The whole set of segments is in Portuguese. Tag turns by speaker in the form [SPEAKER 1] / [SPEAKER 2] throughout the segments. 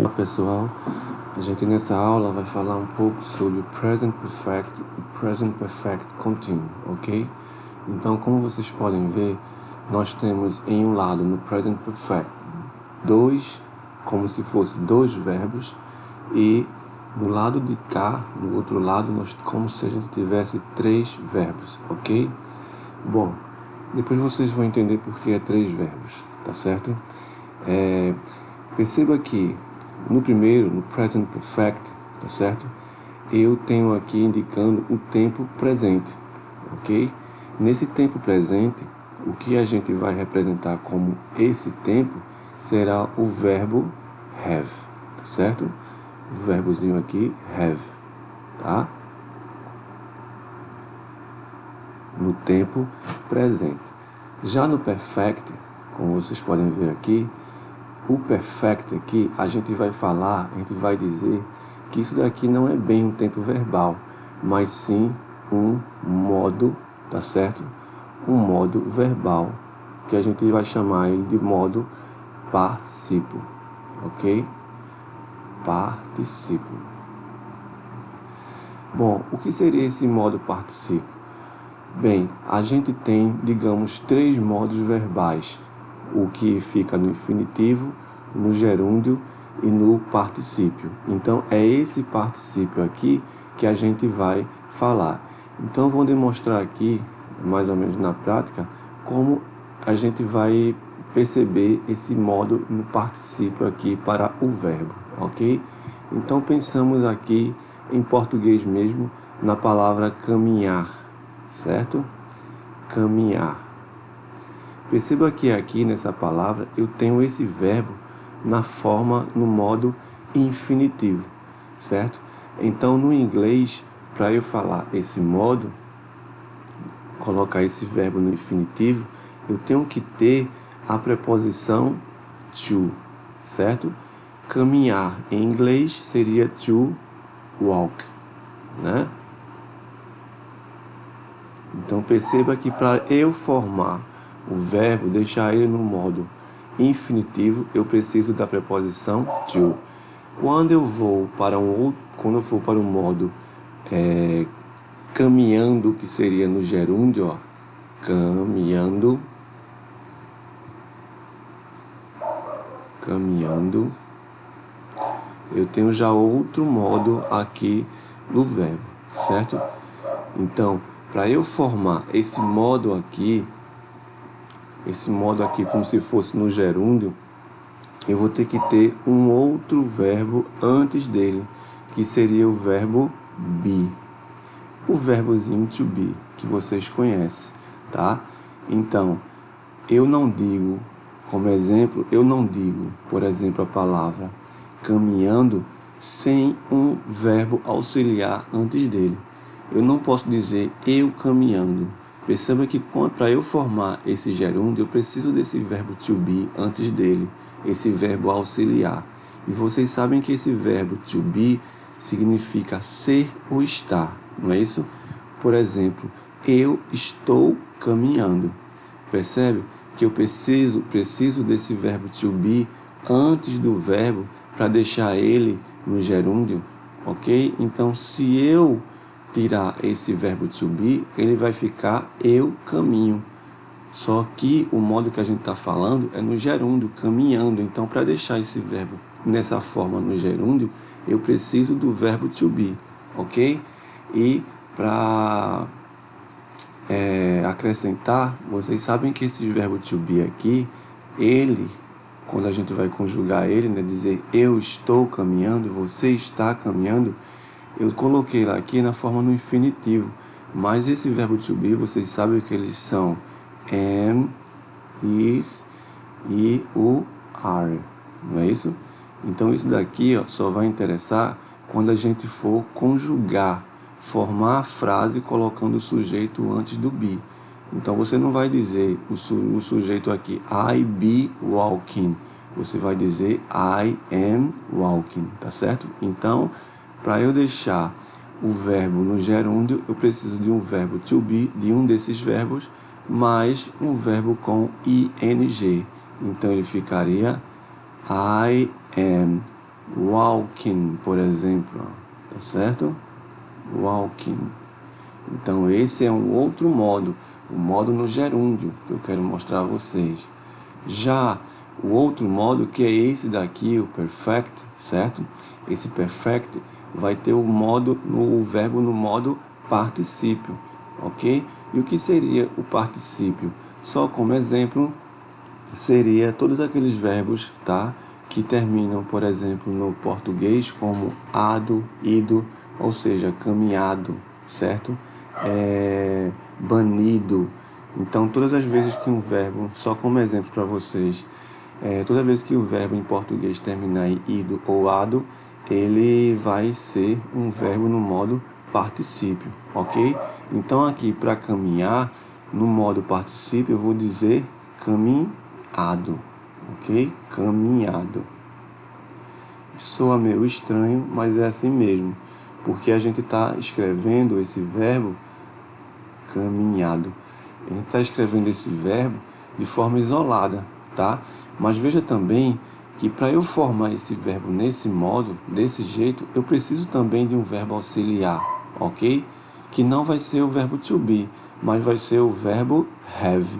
[SPEAKER 1] Olá pessoal, a gente nessa aula vai falar um pouco sobre o Present Perfect e Present Perfect Continuo, ok? Então, como vocês podem ver, nós temos em um lado, no Present Perfect, como se fosse dois verbos, e no lado de cá, no outro lado, como se a gente tivesse três verbos, ok? Bom, depois vocês vão entender por que é três verbos, tá certo? Perceba que no primeiro, no Present Perfect, tá certo? Eu tenho aqui indicando o tempo presente, ok? Nesse tempo presente, o que a gente vai representar como esse tempo será o verbo have, tá certo? O verbozinho aqui, have, tá? No tempo presente. Já no perfect, como vocês podem ver aqui, o perfect aqui, a gente vai dizer que isso daqui não é bem um tempo verbal, mas sim um modo, tá certo? Um modo verbal, que a gente vai chamar ele de modo particípio, ok? Particípio. Bom, o que seria esse modo particípio? Bem, a gente tem, digamos, três modos verbais, o que fica no infinitivo, no gerúndio e no particípio. Então, é esse particípio aqui que a gente vai falar. Então, vou demonstrar aqui, mais ou menos na prática, como a gente vai perceber esse modo no particípio aqui para o verbo, ok? Então, pensamos aqui, em português mesmo, na palavra caminhar, certo? Caminhar. Perceba que aqui nessa palavra eu tenho esse verbo no modo infinitivo, certo? Então no inglês, para eu falar esse modo, colocar esse verbo no infinitivo, eu tenho que ter a preposição to, certo? Caminhar em inglês seria to walk, né? Então perceba que para eu formar o verbo, deixar ele no modo infinitivo, eu preciso da preposição to. Quando eu for para o modo caminhando, que seria no gerúndio, ó, caminhando, eu tenho já outro modo aqui no verbo, certo? Então, para eu formar esse modo aqui como se fosse no gerúndio, eu vou ter que ter um outro verbo antes dele, que seria o verbo be. O verbozinho to be, que vocês conhecem, tá? Então, por exemplo, a palavra caminhando sem um verbo auxiliar antes dele. Eu não posso dizer eu caminhando. Perceba que para eu formar esse gerúndio, eu preciso desse verbo to be antes dele, esse verbo auxiliar. E vocês sabem que esse verbo to be significa ser ou estar, não é isso? Por exemplo, eu estou caminhando. Percebe que eu preciso desse verbo to be antes do verbo para deixar ele no gerúndio, ok? Então, se eu tirar esse verbo to be, ele vai ficar eu caminho. Só que o modo que a gente está falando é no gerúndio, caminhando. Então, para deixar esse verbo nessa forma no gerúndio, eu preciso do verbo to be, ok? E para acrescentar, vocês sabem que esse verbo to be aqui, quando a gente vai conjugar ele, né, dizer eu estou caminhando, você está caminhando, eu coloquei lá aqui na forma no infinitivo, mas esse verbo to be, vocês sabem que eles são am, is e o are, não é isso? Então isso daqui só vai interessar quando a gente for conjugar, formar a frase colocando o sujeito antes do be. Então você não vai dizer o sujeito aqui I be walking, você vai dizer I am walking, tá certo? Então, para eu deixar o verbo no gerúndio, eu preciso de um verbo to be, de um desses verbos, mais um verbo com ing. Então ele ficaria I am Walking, por exemplo, tá certo? Walking. Então esse é um outro modo, o modo no gerúndio que eu quero mostrar a vocês. Já o outro modo, que é esse daqui, o perfect, certo? Esse perfect vai ter o verbo no modo particípio, ok? E o que seria o particípio? Só como exemplo, seria todos aqueles verbos, tá? Que terminam, por exemplo, no português como ado, ido, ou seja, caminhado, certo? Banido. Então, todas as vezes que um verbo, só como exemplo para vocês, toda vez que o verbo em português terminar em ido ou ado, ele vai ser um verbo no modo particípio, ok? Então, aqui para caminhar, no modo particípio, eu vou dizer caminhado, ok? Caminhado. Soa meio estranho, mas é assim mesmo, porque a gente está escrevendo esse verbo caminhado. A gente está escrevendo esse verbo de forma isolada, tá? Mas veja também que para eu formar esse verbo nesse modo, desse jeito, eu preciso também de um verbo auxiliar, ok? Que não vai ser o verbo to be, mas vai ser o verbo have,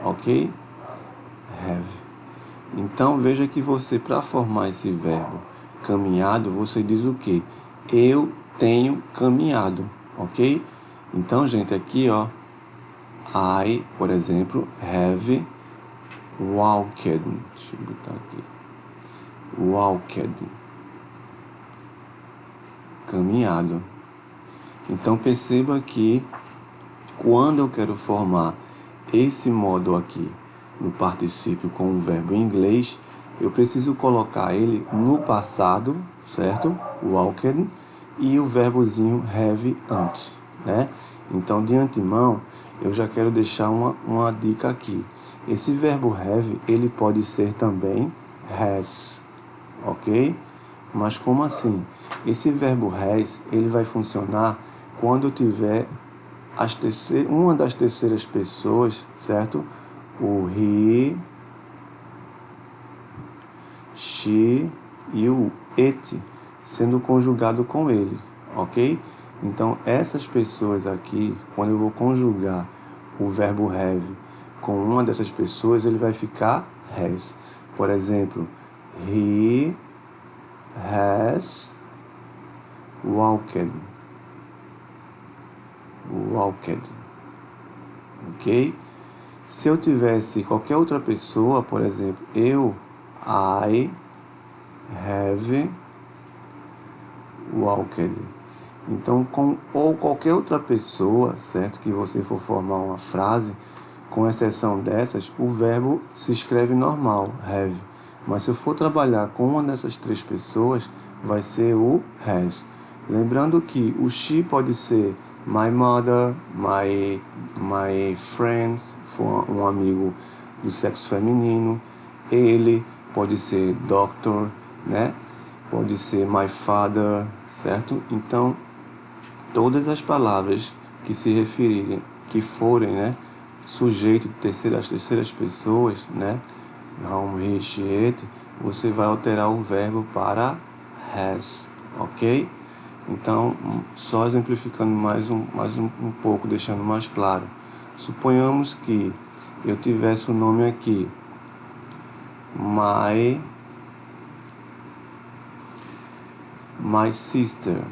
[SPEAKER 1] ok? Have. Então veja que você, para formar esse verbo caminhado, você diz o quê? Eu tenho caminhado, ok? Então, gente, aqui, ó, I, por exemplo, have walked. Deixa eu botar aqui. Walked. Caminhado. Então, perceba que quando eu quero formar esse modo aqui no particípio com o verbo em inglês, eu preciso colocar ele no passado, certo? Walked. E o verbozinho have antes, né? Então, de antemão, eu já quero deixar uma dica aqui. Esse verbo have, ele pode ser também has, ok? Mas como assim? Esse verbo has, ele vai funcionar quando tiver uma das terceiras pessoas, certo? O he, she e o it sendo conjugado com ele, ok? Então, essas pessoas aqui, quando eu vou conjugar o verbo have com uma dessas pessoas, ele vai ficar has. Por exemplo, he has walked. Walked. Ok? Se eu tivesse qualquer outra pessoa, por exemplo, I have walked. Então, ou qualquer outra pessoa, certo? Que você for formar uma frase, com exceção dessas, o verbo se escreve normal, have. Mas se eu for trabalhar com uma dessas três pessoas, vai ser o has. Lembrando que o she pode ser my mother, my friend, for um amigo do sexo feminino. Ele pode ser doctor, né? Pode ser my father, certo? Então, todas as palavras que se referirem, que forem, né, sujeito de terceiras pessoas, né, he, she, it, você vai alterar o verbo para has, ok? Então, só exemplificando mais um pouco, deixando mais claro. Suponhamos que eu tivesse o nome aqui, my sister.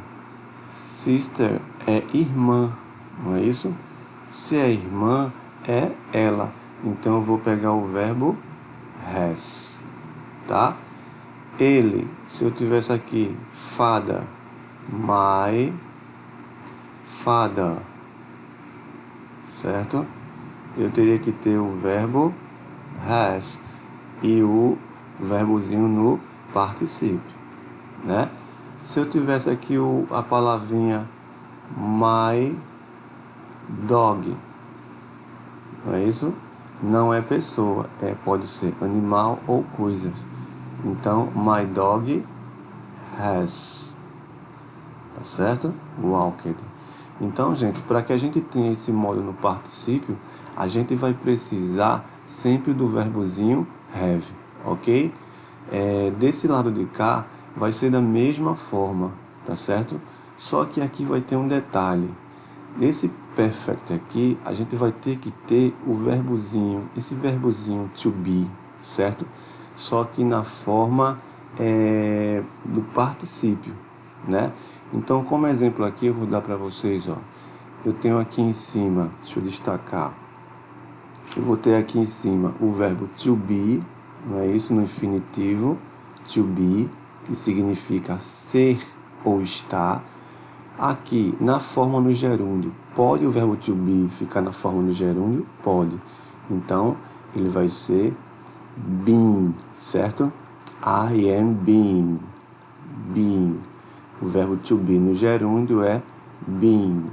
[SPEAKER 1] Sister é irmã, não é isso? Se é irmã, é ela. Então eu vou pegar o verbo has, tá? Ele, se eu tivesse aqui father, my father, certo? Eu teria que ter o verbo has e o verbozinho no particípio, né? Se eu tivesse aqui a palavrinha my dog, não é isso? Não é pessoa, pode ser animal ou coisas. Então, my dog has, tá certo? Walked. Então, gente, para que a gente tenha esse modo no particípio, a gente vai precisar sempre do verbozinho have, ok? Desse lado de cá, vai ser da mesma forma, tá certo? Só que aqui vai ter um detalhe. Nesse perfect aqui, a gente vai ter que ter o verbozinho, esse verbozinho to be, certo? Só que na forma do particípio, né? Então, como exemplo aqui, eu vou dar para vocês, ó. Eu tenho aqui em cima, deixa eu destacar. Eu vou ter aqui em cima o verbo to be, não é isso? No infinitivo, to be, que significa ser ou estar. Aqui, na forma no gerúndio, pode o verbo to be ficar na forma no gerúndio? Pode. Então, ele vai ser been, certo? I am being. Being. O verbo to be no gerúndio é been.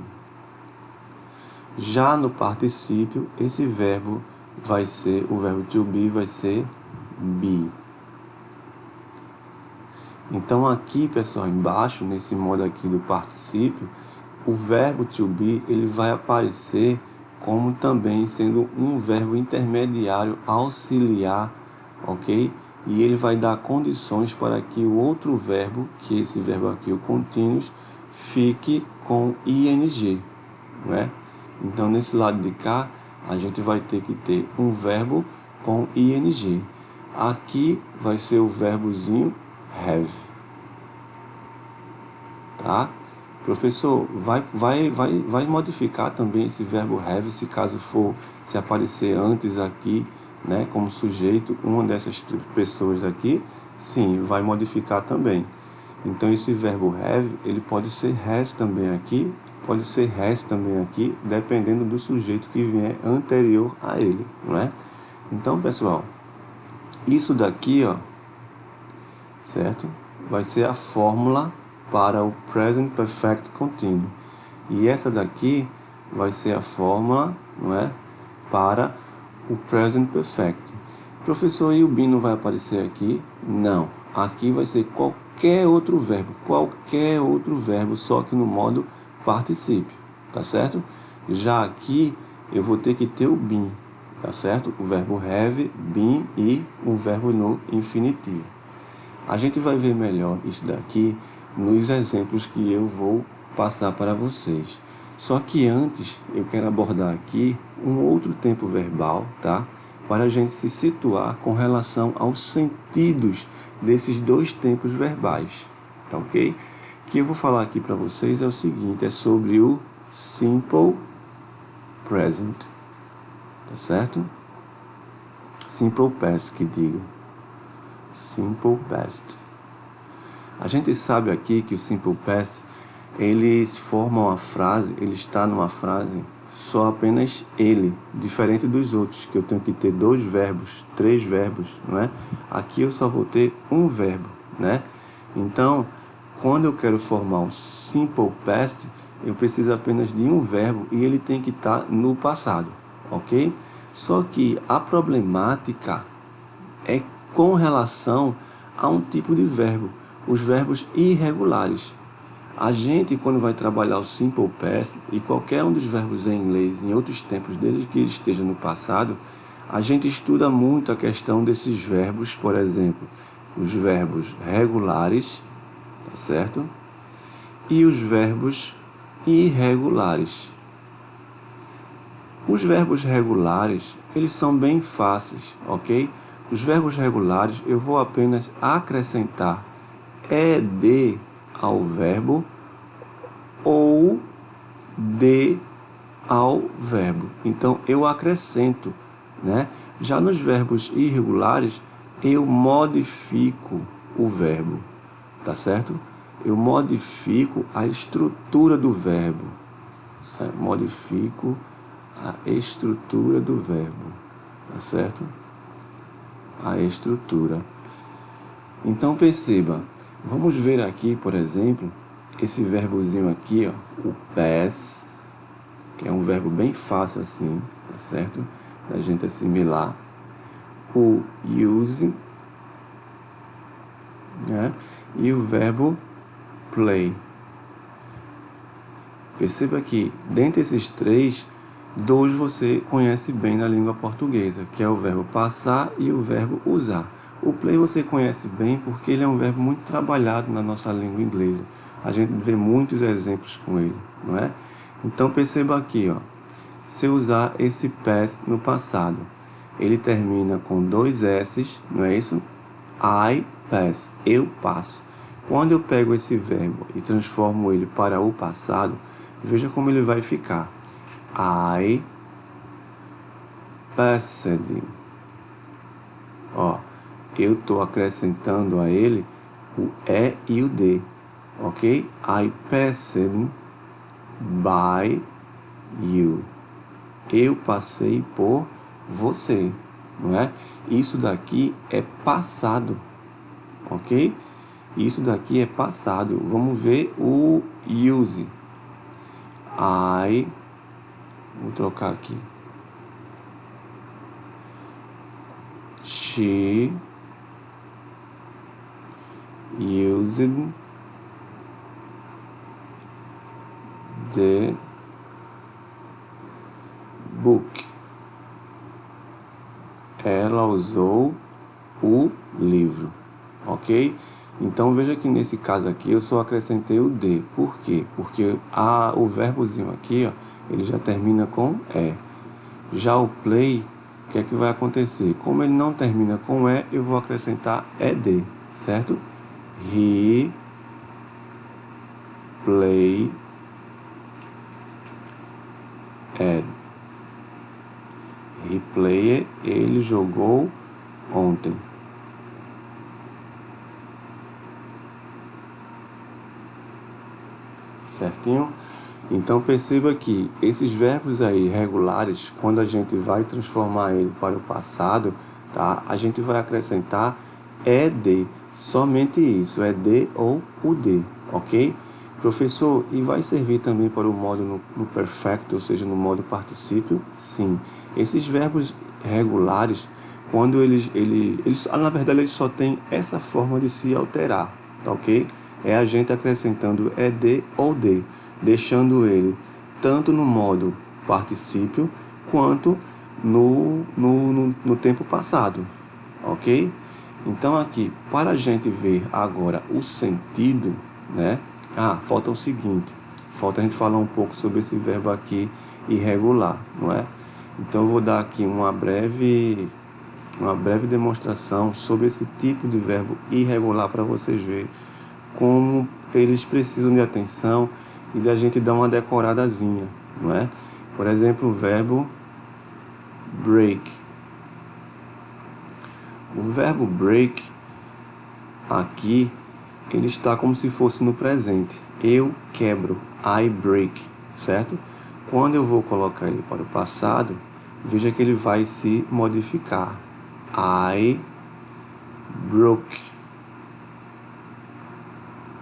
[SPEAKER 1] Já no particípio, esse verbo vai ser, o verbo to be vai ser be. Então aqui, pessoal, embaixo, nesse modo aqui do particípio, o verbo to be, ele vai aparecer como também sendo um verbo intermediário auxiliar, ok? E ele vai dar condições para que o outro verbo, que esse verbo aqui, o continuous, fique com ing, não é? Então, nesse lado de cá, a gente vai ter que ter um verbo com ing. Aqui vai ser o verbozinho have. Tá? Professor, vai modificar também esse verbo have, se caso for, se aparecer antes aqui, né, como sujeito, uma dessas pessoas daqui? Sim, vai modificar também. Então, esse verbo have, ele pode ser has também aqui, pode ser has também aqui, dependendo do sujeito que vier anterior a ele, não é? Então, pessoal, isso daqui, ó, certo? Vai ser a fórmula para o Present Perfect Continuous. E essa daqui vai ser a fórmula, não é, para o Present Perfect. Professor, e o been não vai aparecer aqui? Não. Aqui vai ser qualquer outro verbo, só que no modo particípio, tá certo? Já aqui eu vou ter que ter o been, tá certo? O verbo have, been e um verbo no infinitivo. A gente vai ver melhor isso daqui nos exemplos que eu vou passar para vocês. Só que antes eu quero abordar aqui um outro tempo verbal, tá? Para a gente se situar com relação aos sentidos desses dois tempos verbais, tá ok? O que eu vou falar aqui para vocês é o seguinte, é sobre o simple present, tá certo? Simple past, que digo. Simple past. A gente sabe aqui que o simple past, eles formam uma frase, ele está numa frase só apenas ele, diferente dos outros, que eu tenho que ter 2 verbos, 3 verbos, não é? Aqui eu só vou ter um verbo, né? Então, quando eu quero formar um simple past, eu preciso apenas de um verbo e ele tem que estar no passado, ok? Só que a problemática é com relação a um tipo de verbo, os verbos irregulares. A gente, quando vai trabalhar o simple past e qualquer um dos verbos em inglês, em outros tempos, desde que ele esteja no passado, a gente estuda muito a questão desses verbos, por exemplo, os verbos regulares, tá certo? E os verbos irregulares. Os verbos regulares, eles são bem fáceis, ok? Os verbos regulares, eu vou apenas acrescentar ed ao verbo ou de ao verbo. Então, eu acrescento, né? Já nos verbos irregulares, eu modifico o verbo, tá certo? Eu modifico a estrutura do verbo. Modifico a estrutura do verbo, tá certo? A estrutura. Então, perceba, vamos ver aqui, por exemplo, esse verbozinho aqui, ó, o pass, que é um verbo bem fácil assim, tá certo? Da gente assimilar. O use, né? E o verbo play. Perceba que, dentre esses 3, 2 você conhece bem na língua portuguesa, que é o verbo passar e o verbo usar. O play você conhece bem porque ele é um verbo muito trabalhado na nossa língua inglesa. A gente vê muitos exemplos com ele, não é? Então perceba aqui, ó, se eu usar esse pass no passado, ele termina com 2 S's, não é isso? I pass, eu passo. Quando eu pego esse verbo e transformo ele para o passado, veja como ele vai ficar. I passed. Ó, eu estou acrescentando a ele o E e o D, ok? I passed by you. Eu passei por você, não é? Isso daqui é passado, ok? Isso daqui é passado. Vamos ver o use. Vou trocar aqui. She used the book. Ela usou o livro, ok? Então veja que nesse caso aqui eu só acrescentei o D. Por quê? Porque o verbozinho aqui, ó, ele já termina com E. Já o play, o que é que vai acontecer? Como ele não termina com E, eu vou acrescentar ED, certo? He played. He played, ele jogou ontem. Certinho? Então perceba que esses verbos aí regulares, quando a gente vai transformar ele para o passado, tá? A gente vai acrescentar ED, somente isso, ED ou UD, ok? Professor, e vai servir também para o modo no perfecto, ou seja, no modo particípio? Sim. Esses verbos regulares, quando eles na verdade, eles só têm essa forma de se alterar, tá ok? É a gente acrescentando ED ou D, deixando ele tanto no modo particípio quanto no tempo passado, ok? Então aqui, para a gente ver agora o sentido, né? Falta o seguinte, falta a gente falar um pouco sobre esse verbo aqui irregular, não é? Então eu vou dar aqui uma breve demonstração sobre esse tipo de verbo irregular para vocês verem como eles precisam de atenção e da gente dar uma decoradazinha, não é? Por exemplo, o verbo break. O verbo break aqui, ele está como se fosse no presente. Eu quebro, I break, certo? Quando eu vou colocar ele para o passado, veja que ele vai se modificar. I broke.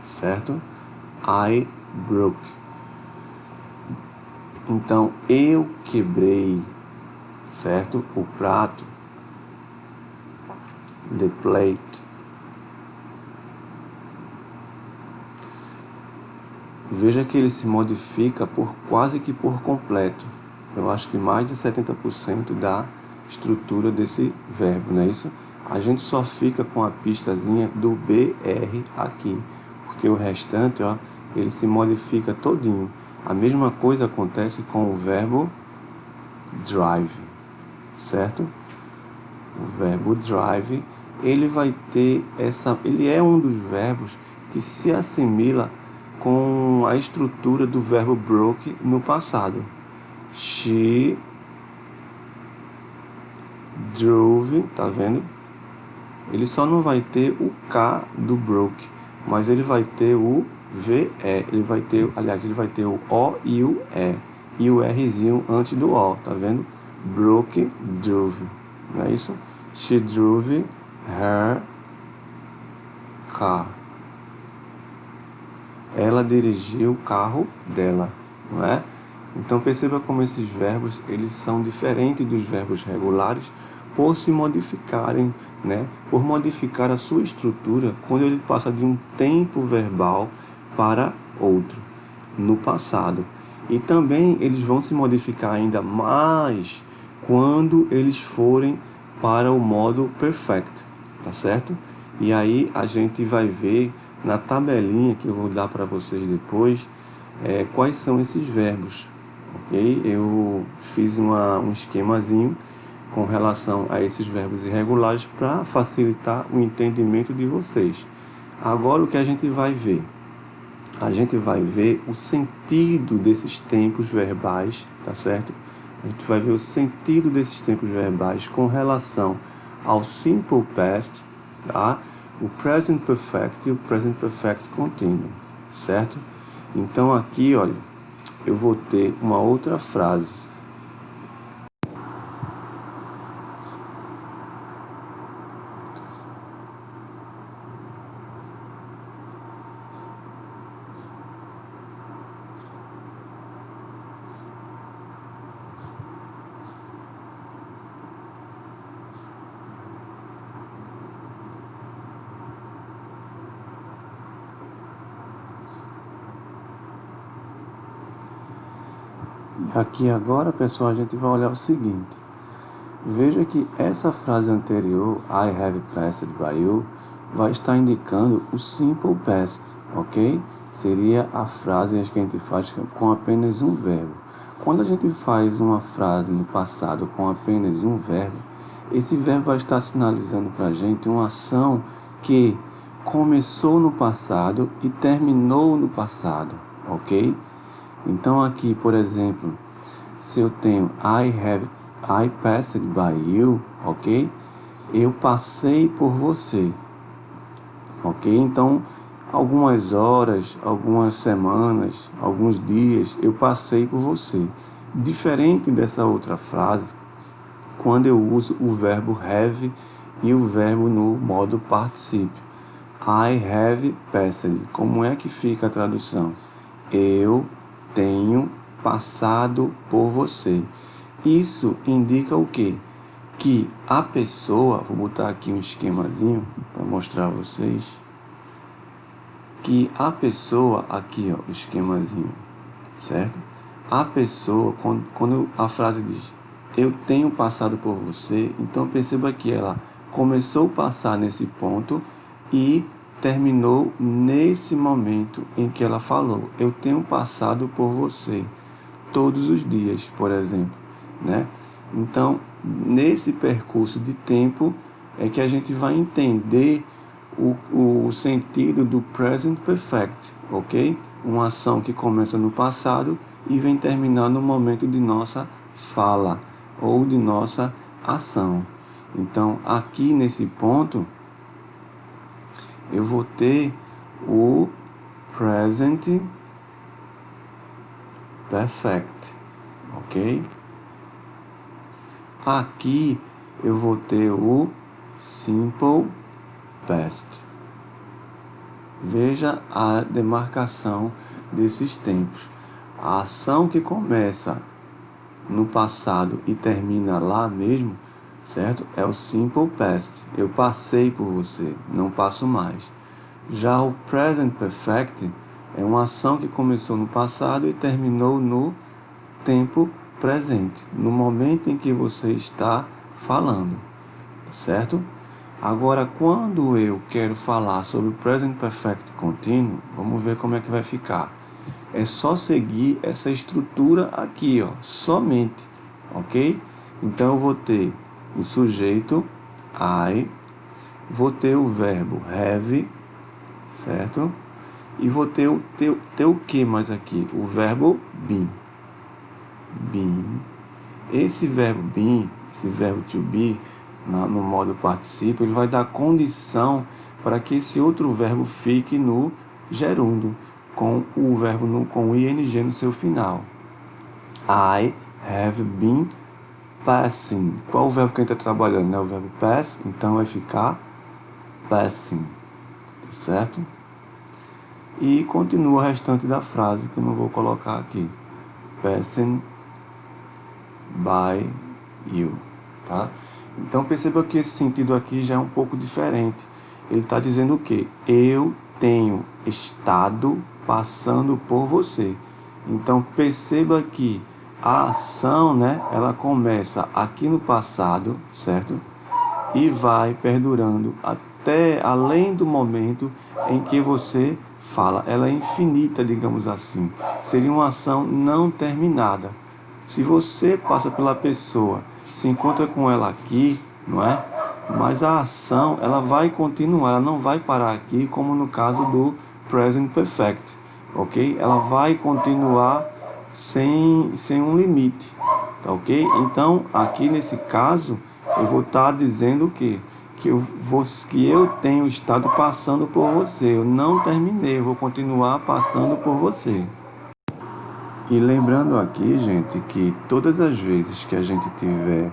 [SPEAKER 1] Certo? I broke. Então, eu quebrei, certo? O prato. The plate. Veja que ele se modifica quase que por completo. Eu acho que mais de 70% da estrutura desse verbo, não é isso? A gente só fica com a pistazinha do BR aqui, porque o restante, ó, ele se modifica todinho. A mesma coisa acontece com o verbo drive, certo? O verbo drive, ele vai ter ele é um dos verbos que se assimila com a estrutura do verbo broke no passado. She drove, tá vendo? Ele só não vai ter o K do broke, mas ele vai ter o VE, ele vai ter o O e o E, e o Rzinho antes do O, tá vendo? Broke, drove, não é isso? She drove her car. Ela dirigiu o carro dela, não é? Então perceba como esses verbos, eles são diferentes dos verbos regulares por se modificarem, né? Por modificar a sua estrutura quando ele passa de um tempo verbal para outro, no passado. E também eles vão se modificar ainda mais quando eles forem para o modo perfect, tá certo? E aí a gente vai ver na tabelinha que eu vou dar para vocês depois, quais são esses verbos, ok? Eu fiz um esquemazinho com relação a esses verbos irregulares para facilitar o entendimento de vocês. Agora o que a gente vai ver? A gente vai ver o sentido desses tempos verbais, tá certo? A gente vai ver o sentido desses tempos verbais com relação ao simple past, tá? O present perfect e o present perfect continuo, certo? Então aqui, olha, eu vou ter uma outra frase. Aqui agora, pessoal, a gente vai olhar o seguinte. Veja que essa frase anterior, I have passed by you, vai estar indicando o simple past, ok? Seria a frase que a gente faz com apenas um verbo. Quando a gente faz uma frase no passado com apenas um verbo, esse verbo vai estar sinalizando para a gente uma ação que começou no passado e terminou no passado, ok? Então aqui, por exemplo, se eu tenho I passed by you, ok? Eu passei por você, ok? Então, algumas horas, algumas semanas, alguns dias, eu passei por você. Diferente dessa outra frase, quando eu uso o verbo have e o verbo no modo particípio. I have passed. Como é que fica a tradução? Eu tenho passado por você. Isso indica o quê? Que a pessoa, vou botar aqui um esquemazinho para mostrar a vocês, que a pessoa, aqui ó, o esquemazinho, certo? A pessoa, quando a frase diz, eu tenho passado por você, então perceba que ela começou a passar nesse ponto e terminou nesse momento em que ela falou, eu tenho passado por você todos os dias, por exemplo, né? Então, nesse percurso de tempo é que a gente vai entender o sentido do present perfect, ok? Uma ação que começa no passado e vem terminar no momento de nossa fala ou de nossa ação. Então, aqui nesse ponto, eu vou ter o present perfect, ok? Aqui eu vou ter o simple past. Veja a demarcação desses tempos. A ação que começa no passado e termina lá mesmo, certo? É o simple past. Eu passei por você, não passo mais. Já o present perfect é uma ação que começou no passado e terminou no tempo presente, no momento em que você está falando, certo? Agora, quando eu quero falar sobre o present perfect contínuo, vamos ver como é que vai ficar. É só seguir essa estrutura aqui, ó, somente, ok? Então eu vou ter o sujeito I, vou ter o verbo have, certo? E vou ter o que mais aqui? O verbo be. Be. Esse verbo be, esse verbo to be, no modo particípio, ele vai dar condição para que esse outro verbo fique no gerúndio, com o verbo com o ing no seu final. I have been passing. Qual o verbo que a gente está trabalhando? É o verbo pass, então vai ficar passing, certo? E continua o restante da frase, que eu não vou colocar aqui. Passing by you, tá? Então perceba que esse sentido aqui já é um pouco diferente. Ele está dizendo o quê? Eu tenho estado passando por você. Então perceba que a ação, né, ela começa aqui no passado, certo? e vai perdurando até além do momento em que você fala. Ela é infinita, digamos assim. Seria uma ação não terminada. Se você passa pela pessoa, se encontra com ela aqui, não é? Mas a ação, ela vai continuar, ela não vai parar aqui, como no caso do Present Perfect, ok? Ela vai continuar sem um limite, tá ok? Então, aqui nesse caso, eu vou estar dizendo o quê? Que eu tenho estado passando por você, eu não terminei, eu vou continuar passando por você. E lembrando aqui, gente, que todas as vezes que a gente tiver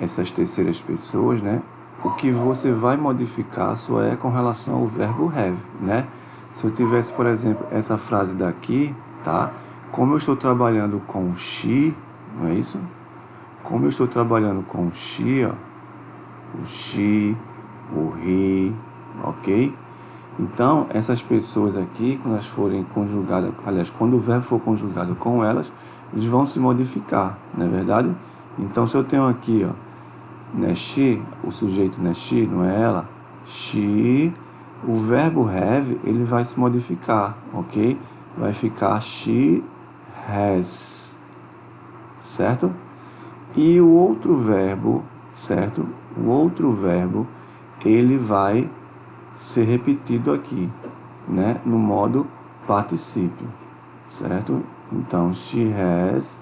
[SPEAKER 1] essas terceiras pessoas, né, o que você vai modificar só é com relação ao verbo have, né? Se eu tivesse, por exemplo, essa frase daqui, tá? Como eu estou trabalhando com she, não é isso? Como eu estou trabalhando com she, ó, o she, o he, ok? Então, essas pessoas aqui, quando elas forem conjugadas, aliás, quando o verbo for conjugado com elas, eles vão se modificar, não é verdade? Então, se eu tenho aqui, ó, né, she, o sujeito não é she, não é ela, she, o verbo have, ele vai se modificar, ok? Vai ficar she has, certo? E o outro verbo, certo? O outro verbo, ele vai ser repetido aqui, né? No modo particípio, certo? Então, she has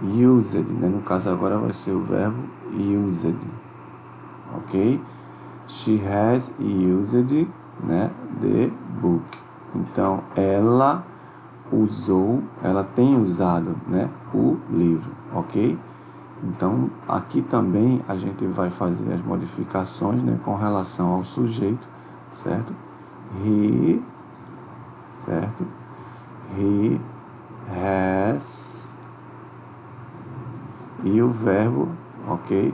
[SPEAKER 1] used, né? No caso agora vai ser o verbo used, ok? She has used, né? The book. Então, ela usou, ela tem usado, né? O livro, ok? Então, aqui também a gente vai fazer as modificações, né, com relação ao sujeito, certo? He, certo? He has, e o verbo, ok?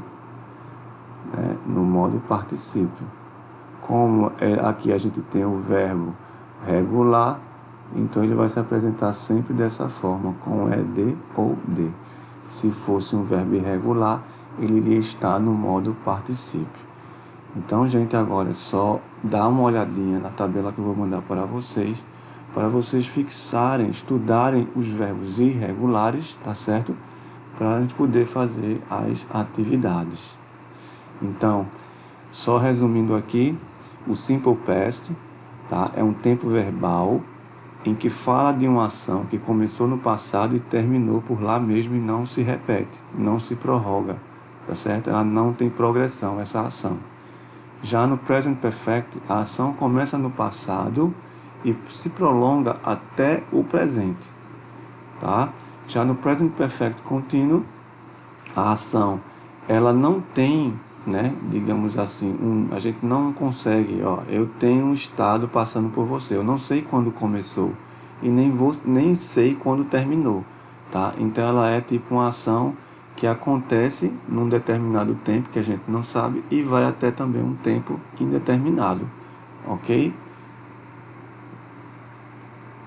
[SPEAKER 1] Né, no modo particípio. Como aqui a gente tem o verbo regular, então ele vai se apresentar sempre dessa forma, com ed ou de. Se fosse um verbo irregular, ele iria estar no modo particípio. Então, gente, agora é só dar uma olhadinha na tabela que eu vou mandar para vocês fixarem, estudarem os verbos irregulares, tá certo? Para a gente poder fazer as atividades. Então, só resumindo aqui, o Simple Past, tá? É um tempo verbal em que fala de uma ação que começou no passado e terminou por lá mesmo e não se repete, não se prorroga, tá certo? Ela não tem progressão, essa ação. Já no Present Perfect, a ação começa no passado e se prolonga até o presente, tá? Já no Present Perfect Continuo, a ação, ela não tem, né, digamos assim, a gente não consegue, ó, eu tenho um estado passando por você, eu não sei quando começou e nem sei quando terminou, tá? Então ela é tipo uma ação que acontece num determinado tempo que a gente não sabe e vai até também um tempo indeterminado, ok?